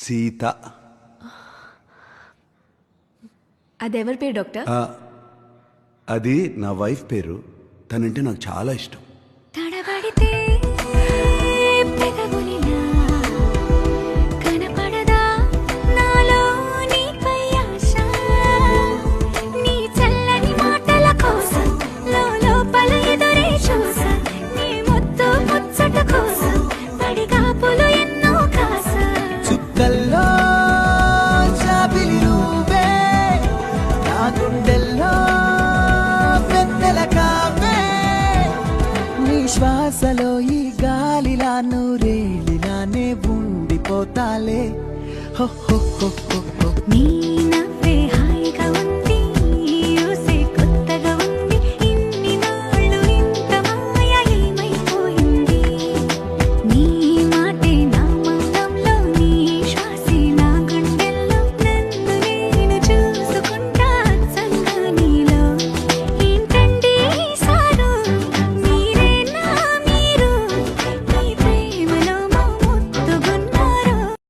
సీత. అదెవరి పేరు డాక్టర్? అది నా వైఫ్ పేరు. తనంటే నాకు చాలా ఇష్టం. తడబడితే పెదవులిలా కనపడదా నాలో నీపై ఆశ. నీ చల్లని మాటల కోసం లోపల ఎదురే చూసా. నీ ముద్దు ముచ్చట కోసం పడిగాపులు ఎన్నో కాసా. చుక్కల్లో చాపిలి నువ్వే, నా గుండెల్లో పెద్దల కావే. నీ శ్వాసలో ఈ గాలిలా నూరేలిలానే ఉండిపోతాలే. హో హో హో హో హో. నీ